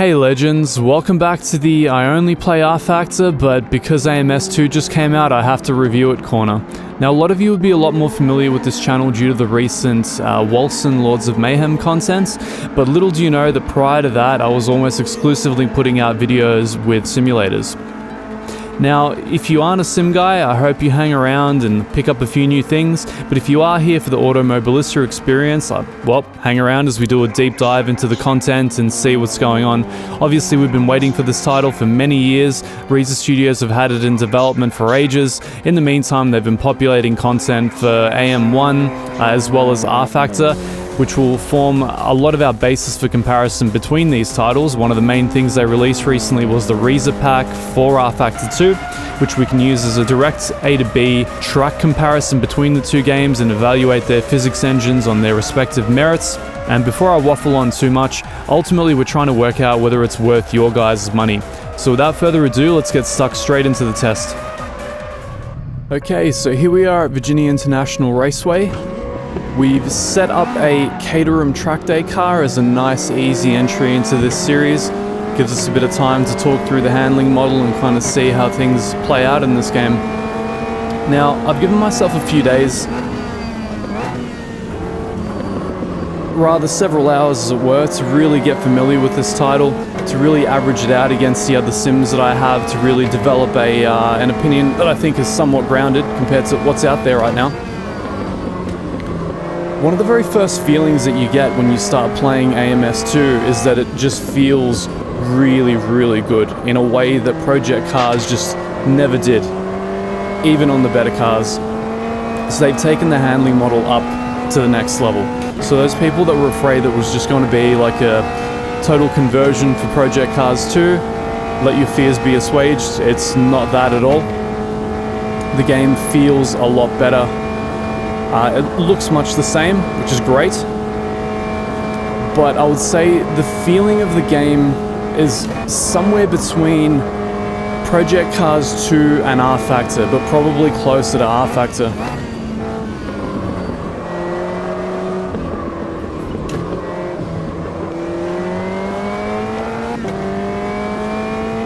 Hey legends, welcome back to the I only play rFactor, but because AMS2 just came out, I have to review it corner. Now a lot of you would be a lot more familiar with this channel due to the recent Wolfson Lords of Mayhem content, but little do you know that prior to that, I was almost exclusively putting out videos with simulators. Now, if you aren't a sim guy, I hope you hang around and pick up a few new things, but if you are here for the Automobilista experience, well, hang around as we do a deep dive into the content and see what's going on. Obviously, we've been waiting for this title for many years. Reza Studios have had it in development for ages. In the meantime, they've been populating content for AM1 as well as rFactor, which will form a lot of our basis for comparison between these titles. One of the main things they released recently was the Reza pack for rFactor 2, which we can use as a direct A to B track comparison between the two games and evaluate their physics engines on their respective merits. And before I waffle on too much, ultimately we're trying to work out whether it's worth your guys' money. So without further ado, let's get stuck straight into the test. Okay, so here we are at Virginia International Raceway. We've set up a Caterham track day car as a nice easy entry into this series. Gives us a bit of time to talk through the handling model and kind of see how things play out in this game. Now, I've given myself a few days, rather several hours as it were, to really get familiar with this title, to really average it out against the other sims that I have, to really develop an opinion that I think is somewhat grounded compared to what's out there right now. One of the very first feelings that you get when you start playing AMS2 is that it just feels really, really good in a way that Project Cars just never did, even on the better cars. So they've taken the handling model up to the next level. So those people that were afraid that it was just going to be like a total conversion for Project Cars 2, let your fears be assuaged. It's not that at all. The game feels a lot better. It looks much the same, which is great, but I would say the feeling of the game is somewhere between Project Cars 2 and rFactor, but probably closer to rFactor.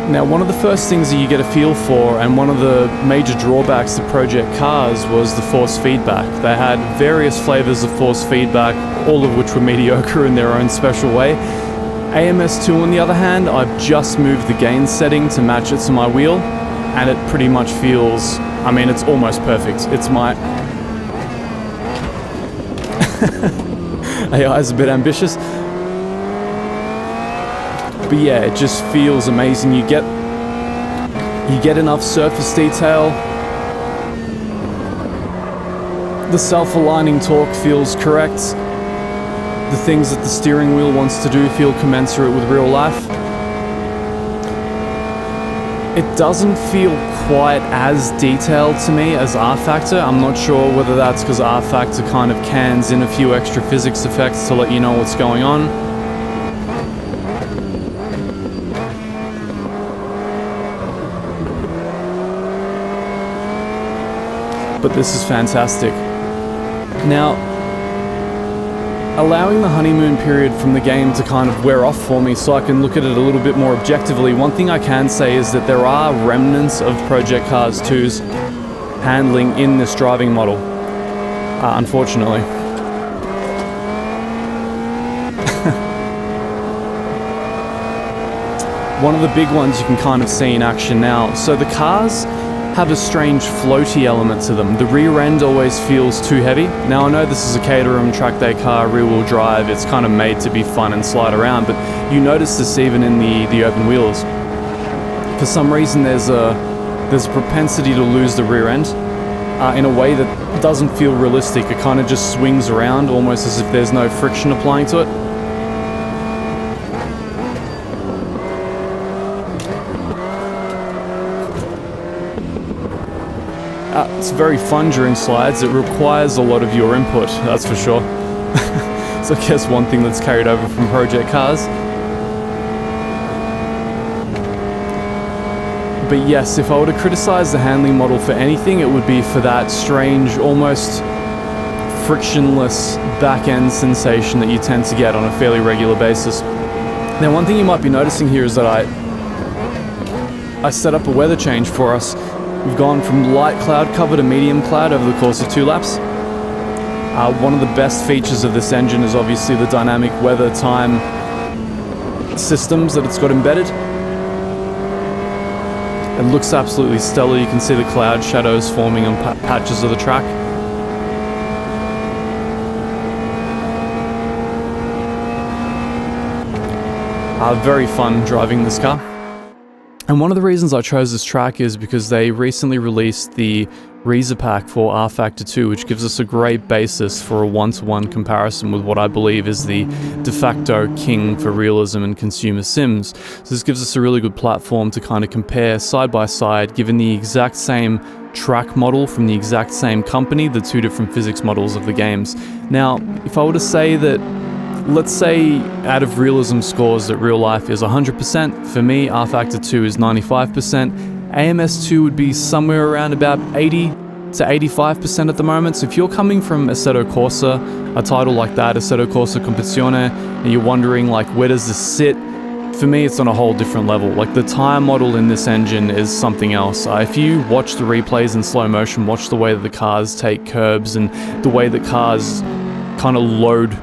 Now, one of the first things that you get a feel for, and one of the major drawbacks to Project Cars, was the force feedback. They had various flavors of force feedback, all of which were mediocre in their own special way. AMS2, on the other hand, I've just moved the gain setting to match it to my wheel, and it pretty much feels, I mean, it's almost perfect. It's my... AI is a bit ambitious. But yeah, it just feels amazing. You get enough surface detail. The self-aligning torque feels correct. The things that the steering wheel wants to do feel commensurate with real life. It doesn't feel quite as detailed to me as rFactor. I'm not sure whether that's because rFactor kind of cans in a few extra physics effects to let you know what's going on. But this is fantastic. Now, allowing the honeymoon period from the game to kind of wear off for me so I can look at it a little bit more objectively, one thing I can say is that there are remnants of Project Cars 2's handling in this driving model, unfortunately. One of the big ones you can kind of see in action now. So the cars have a strange floaty element to them. The rear end always feels too heavy. Now I know this is a Caterham track day car, rear wheel drive, it's kind of made to be fun and slide around, but you notice this even in the open wheels. For some reason there's a propensity to lose the rear end in a way that doesn't feel realistic. It kind of just swings around almost as if there's no friction applying to it. It's very fun during slides. It requires a lot of your input, that's for sure. So I guess one thing that's carried over from Project Cars. But yes, if I were to criticize the handling model for anything, it would be for that strange, almost frictionless back-end sensation that you tend to get on a fairly regular basis. Now, one thing you might be noticing here is that I set up a weather change for us. We've gone from light cloud cover to medium cloud over the course of 2 laps. One of the best features of this engine is obviously the dynamic weather time systems that it's got embedded. It looks absolutely stellar. You can see the cloud shadows forming on patches of the track. Very fun driving this car. And one of the reasons I chose this track is because they recently released the Reaser Pack for rFactor 2, which gives us a great basis for a one-to-one comparison with what I believe is the de facto king for realism and consumer sims. So this gives us a really good platform to kind of compare side by side, given the exact same track model from the exact same company, the 2 different physics models of the games. Now, if I were to say that, let's say out of realism scores that real life is 100%, for me rFactor 2 is 95%, AMS2 would be somewhere around about 80 to 85% at the moment. So if you're coming from Assetto Corsa, a title like that, Assetto Corsa Competizione, and you're wondering like where does this sit, for me it's on a whole different level. Like the tire model in this engine is something else. If you watch the replays in slow motion, watch the way that the cars take curbs and the way that cars kind of load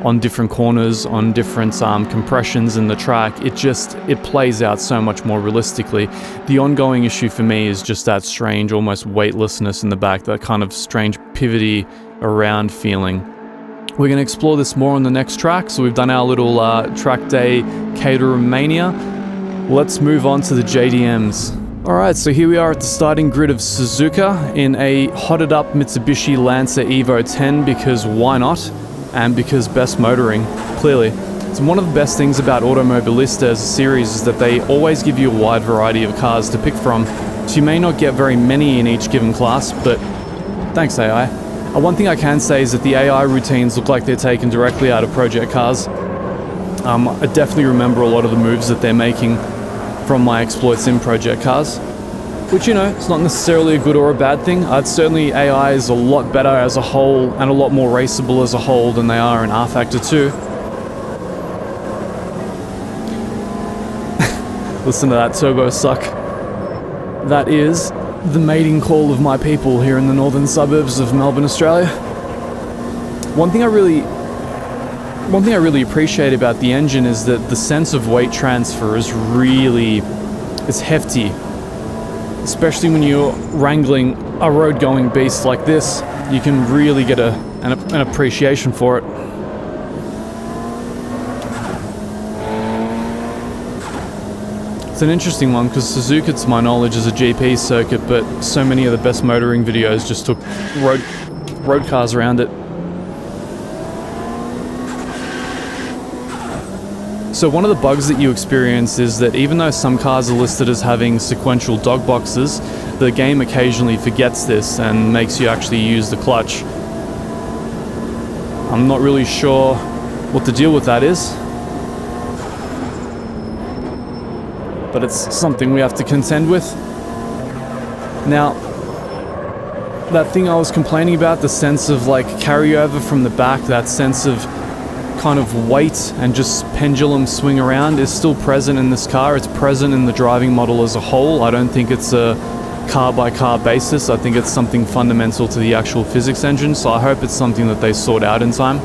on different corners, on different compressions in the track, it plays out so much more realistically. The ongoing issue for me is just that strange, almost weightlessness in the back, that kind of strange pivoty around feeling. We're going to explore this more on the next track, so we've done our little track day Catermania. Let's move on to the JDMs. Alright, so here we are at the starting grid of Suzuka in a hotted up Mitsubishi Lancer Evo 10, because why not? And because best motoring, clearly. So one of the best things about Automobilista as a series is that they always give you a wide variety of cars to pick from. So you may not get very many in each given class, but thanks AI. One thing I can say is that the AI routines look like they're taken directly out of project cars. I definitely remember a lot of the moves that they're making from my exploits in project cars. Which, you know, it's not necessarily a good or a bad thing. Certainly AI is a lot better as a whole and a lot more raceable as a whole than they are in rFactor 2. Listen to that turbo suck. That is the mating call of my people here in the northern suburbs of Melbourne, Australia. One thing I really appreciate about the engine is that the sense of weight transfer is hefty. Especially when you're wrangling a road-going beast like this, you can really get an appreciation for it. It's an interesting one because Suzuka, to my knowledge, is a GP circuit, but so many of the best motoring videos just took road cars around it. So one of the bugs that you experience is that even though some cars are listed as having sequential dog boxes, the game occasionally forgets this and makes you actually use the clutch. I'm not really sure what the deal with that is, but it's something we have to contend with. Now, that thing I was complaining about, the sense of like carryover from the back, that sense of kind of weight and just pendulum swing around is still present in this car. It's present in the driving model as a whole. I don't think it's a car by car basis. I think it's something fundamental to the actual physics engine, so I hope it's something that they sort out in time.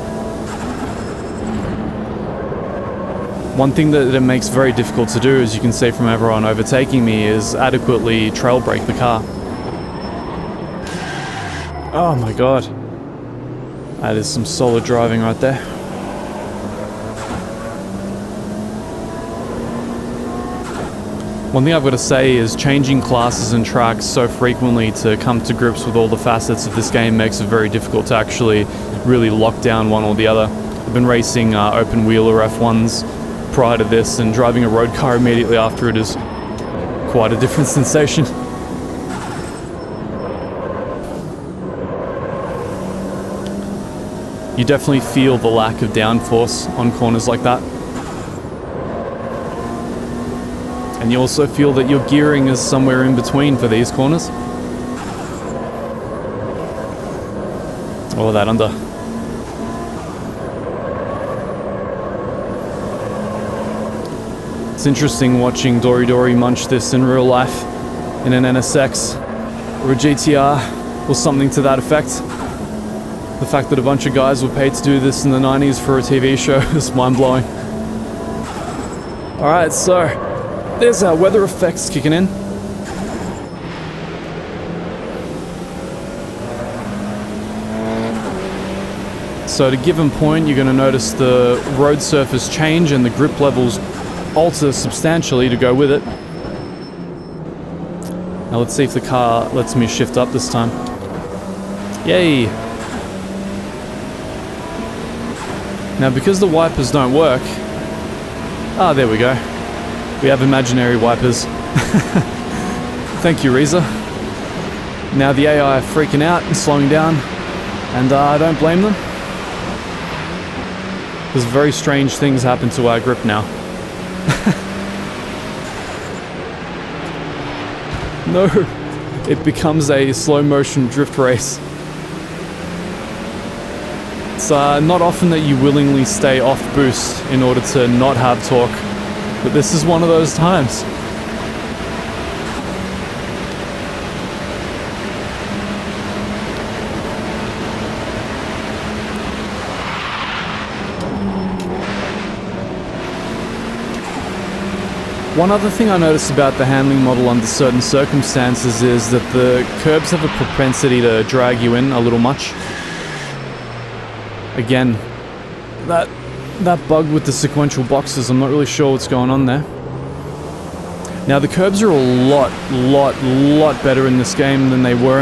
One thing that it makes very difficult to do, as you can see from everyone overtaking me, is adequately trail brake the car. Oh my god. That is some solid driving right there. One thing I've got to say is changing classes and tracks so frequently to come to grips with all the facets of this game makes it very difficult to actually really lock down one or the other. I've been racing open wheeler F1s prior to this, and driving a road car immediately after it is quite a different sensation. You definitely feel the lack of downforce on corners like that. And you also feel that your gearing is somewhere in between for these corners. Oh, that under. It's interesting watching Dory Dory munch this in real life in an NSX or a GTR or something to that effect. The fact that a bunch of guys were paid to do this in the 90s for a TV show is mind-blowing. Alright, so there's our weather effects kicking in. So at a given point, you're going to notice the road surface change and the grip levels alter substantially to go with it. Now let's see if the car lets me shift up this time. Yay! Now because the wipers don't work... Ah, there we go. We have imaginary wipers. Thank you, Reza. Now the AI are freaking out and slowing down, and I don't blame them. Because very strange things happen to our grip now. No, it becomes a slow motion drift race. It's not often that you willingly stay off boost in order to not have torque, but this is one of those times. One other thing I noticed about the handling model under certain circumstances is that the curbs have a propensity to drag you in a little much. Again, that bug with the sequential boxes, I'm not really sure what's going on there. Now the curbs are a lot better in this game than they were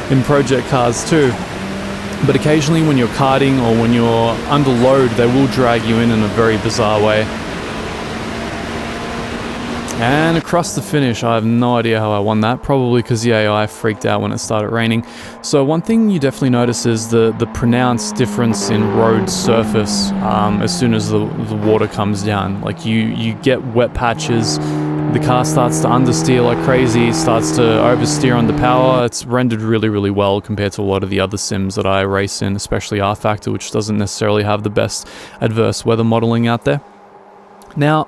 in Project Cars 2. But occasionally when you're karting or when you're under load, they will drag you in a very bizarre way. And across the finish, I have no idea how I won that, probably because the AI freaked out when it started raining. So one thing you definitely notice is the pronounced difference in road surface as soon as the water comes down. Like you get wet patches, the car starts to understeer like crazy, starts to oversteer under power. It's rendered really well compared to a lot of the other sims that I race in, especially rFactor, which doesn't necessarily have the best adverse weather modeling out there. Now,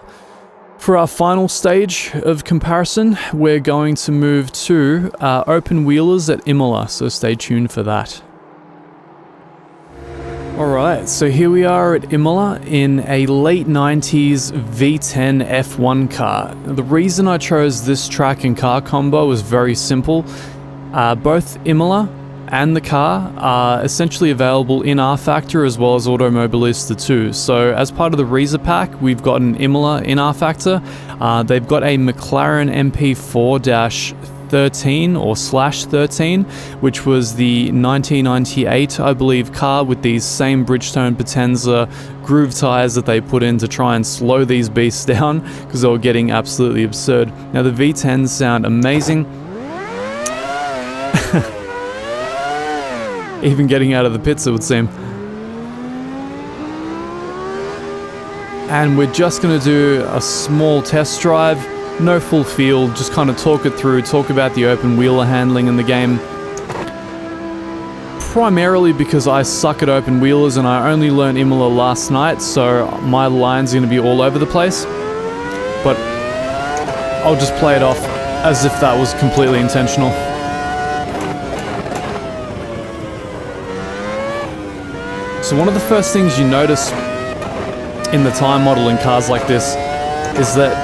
for our final stage of comparison, we're going to move to open wheelers at Imola, so stay tuned for that. Alright, so here we are at Imola in a late 90s V10 F1 car. The reason I chose this track and car combo was very simple. Both Imola and the car are essentially available in rFactor as well as Automobilista too. So as part of the Reza pack, we've got an Imola in rFactor. They've got a McLaren MP4-13 or /13, which was the 1998, I believe, car with these same Bridgestone Potenza groove tires that they put in to try and slow these beasts down because they were getting absolutely absurd. Now the V10s sound amazing. Even getting out of the pits, it would seem. And we're just going to do a small test drive, no full field, just kind of talk it through, talk about the open wheeler handling in the game. Primarily because I suck at open wheelers and I only learned Imola last night, so my line's going to be all over the place. But I'll just play it off as if that was completely intentional. So one of the first things you notice in the tire model in cars like this is that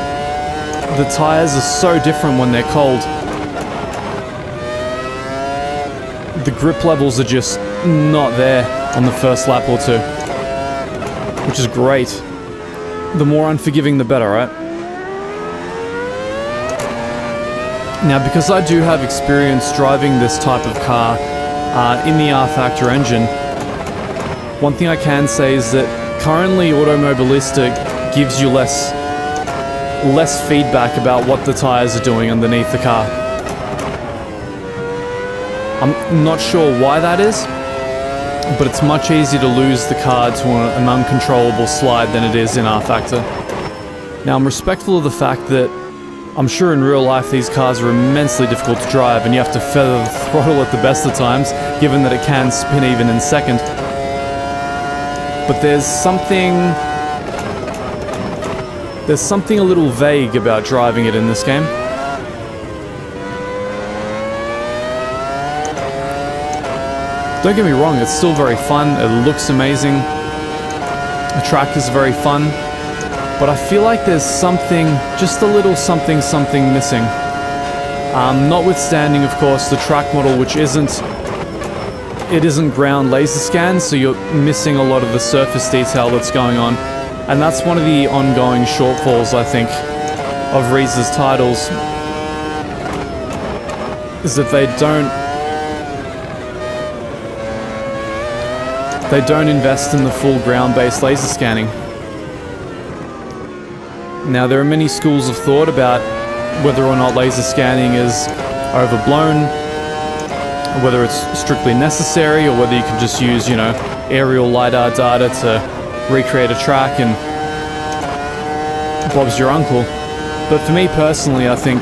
the tires are so different when they're cold. The grip levels are just not there on the first lap or two, which is great. The more unforgiving the better, right? Now, because I do have experience driving this type of car in the rFactor engine, one thing I can say is that currently Automobilista gives you less feedback about what the tires are doing underneath the car. I'm not sure why that is, but it's much easier to lose the car to an uncontrollable slide than it is in rFactor. Now, I'm respectful of the fact that I'm sure in real life these cars are immensely difficult to drive and you have to feather the throttle at the best of times, given that it can spin even in second. But there's something there's something a little vague about driving it in this game. Don't get me wrong, it's still very fun, it looks amazing, the track is very fun, but I feel like there's something, just a little something missing. Notwithstanding, of course, the track model, which isn't ground laser scan, so you're missing a lot of the surface detail that's going on. And that's one of the ongoing shortfalls, I think, of Reese's titles, is that they don't invest in the full ground-based laser scanning. Now, there are many schools of thought about whether or not laser scanning is overblown, whether it's strictly necessary, or whether you can just use, you know, aerial LiDAR data to recreate a track and Bob's your uncle. But for me personally, I think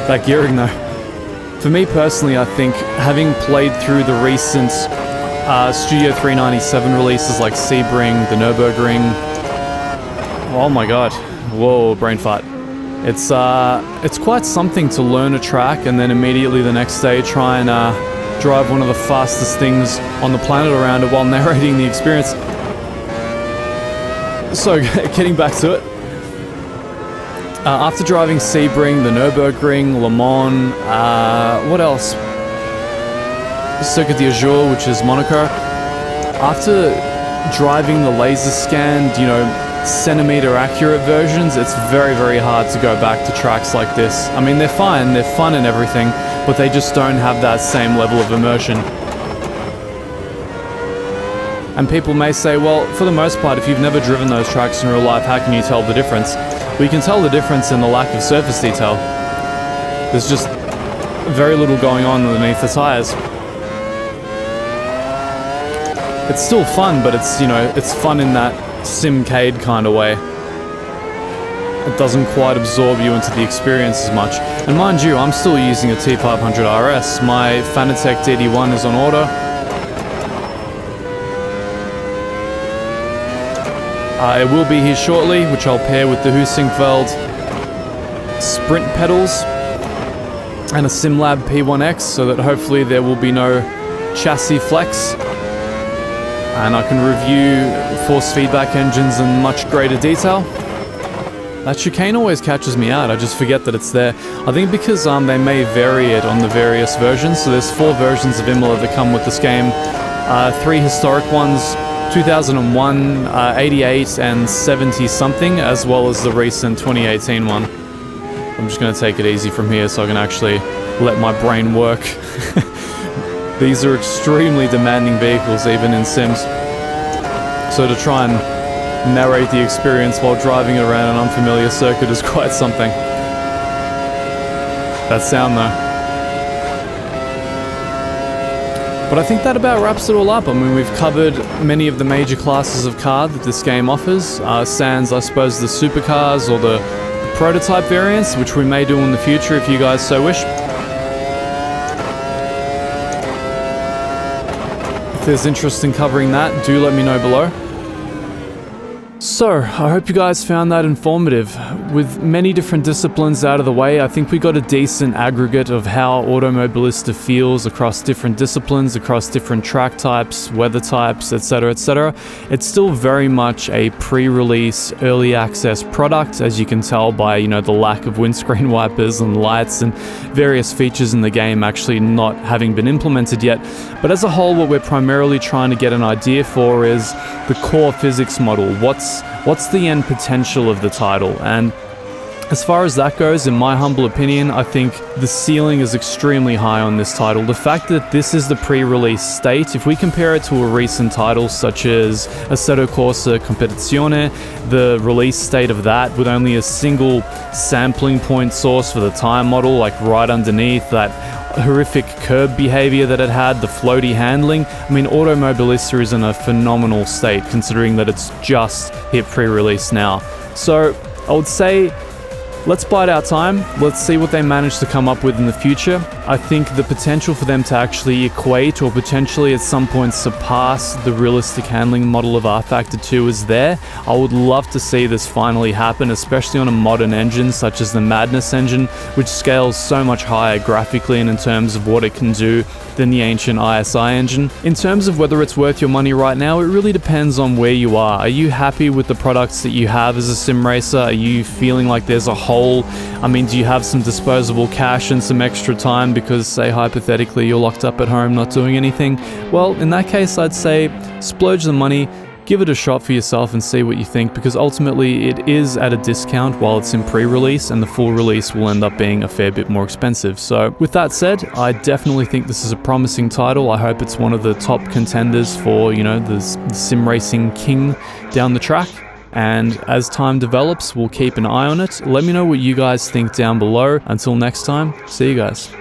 that gearing though. For me personally, I think having played through the recent Studio 397 releases like Sebring, the Nürburgring. Oh my god. Whoa, brain fart. It's quite something to learn a track and then immediately the next day try and drive one of the fastest things on the planet around it while narrating the experience. So, getting back to it. After driving Sebring, the Nürburgring, Le Mans, what else? Circuit d'Azur, which is Monaco. After driving the laser scanned, you know, centimeter accurate versions, it's very, very hard to go back to tracks like this. I mean, they're fine, they're fun and everything, but they just don't have that same level of immersion. And people may say, well, for the most part, if you've never driven those tracks in real life, how can you tell the difference? Well, you can tell the difference in the lack of surface detail. There's just very little going on underneath the tires. It's still fun, but it's, you know, it's fun in that simcade kind of way. It doesn't quite absorb you into the experience as much. And mind you, I'm still using a T500 RS. My Fanatec DD1 is on order. It will be here shortly, which I'll pair with the Heusinkveld sprint pedals and a SimLab P1X, so that hopefully there will be no chassis flex. And I can review force feedback engines in much greater detail. That chicane always catches me out, I just forget that it's there. I think because they may vary it on the various versions, so there's 4 versions of Imola that come with this game. 3 historic ones, 2001, 88 and 70 something, as well as the recent 2018 one. I'm just going to take it easy from here so I can actually let my brain work. These are extremely demanding vehicles, even in Sims. So to try and narrate the experience while driving it around an unfamiliar circuit is quite something. That sound though. But I think that about wraps it all up. I mean, we've covered many of the major classes of car that this game offers. Sans, I suppose, the supercars or the prototype variants, which we may do in the future if you guys so wish. If there's interest in covering that, do let me know below. So, I hope you guys found that informative. With many different disciplines out of the way, I think we got a decent aggregate of how Automobilista feels across different disciplines, across different track types, weather types, etc, etc. It's still very much a pre-release, early access product, as you can tell by, you know, the lack of windscreen wipers and lights and various features in the game actually not having been implemented yet. But as a whole, what we're primarily trying to get an idea for is the core physics model. What's the end potential of the title? And as far as that goes, in my humble opinion, I think the ceiling is extremely high on this title. The fact that this is the pre-release state, if we compare it to a recent title such as Assetto Corsa Competizione, the release state of that with only a single sampling point source for the tire model, like right underneath, that horrific curb behavior that it had, the floaty handling. I mean, Automobilista is in a phenomenal state considering that it's just hit pre-release now. So I would say let's bide our time. Let's see what they manage to come up with in the future. I think the potential for them to actually equate or potentially at some point surpass the realistic handling model of rFactor 2 is there. I would love to see this finally happen, especially on a modern engine such as the Madness engine, which scales so much higher graphically and in terms of what it can do than the ancient ISI engine. In terms of whether it's worth your money right now, it really depends on where you are. Are you happy with the products that you have as a sim racer? Are you feeling like there's a hole? I mean, do you have some disposable cash and some extra time because, say, hypothetically, you're locked up at home not doing anything? Well, in that case, I'd say splurge the money, give it a shot for yourself and see what you think, because ultimately it is at a discount while it's in pre-release, and the full release will end up being a fair bit more expensive. So with that said, I definitely think this is a promising title. I hope it's one of the top contenders for, you know, the sim racing king down the track. And as time develops, we'll keep an eye on it. Let me know what you guys think down below. Until next time, see you guys.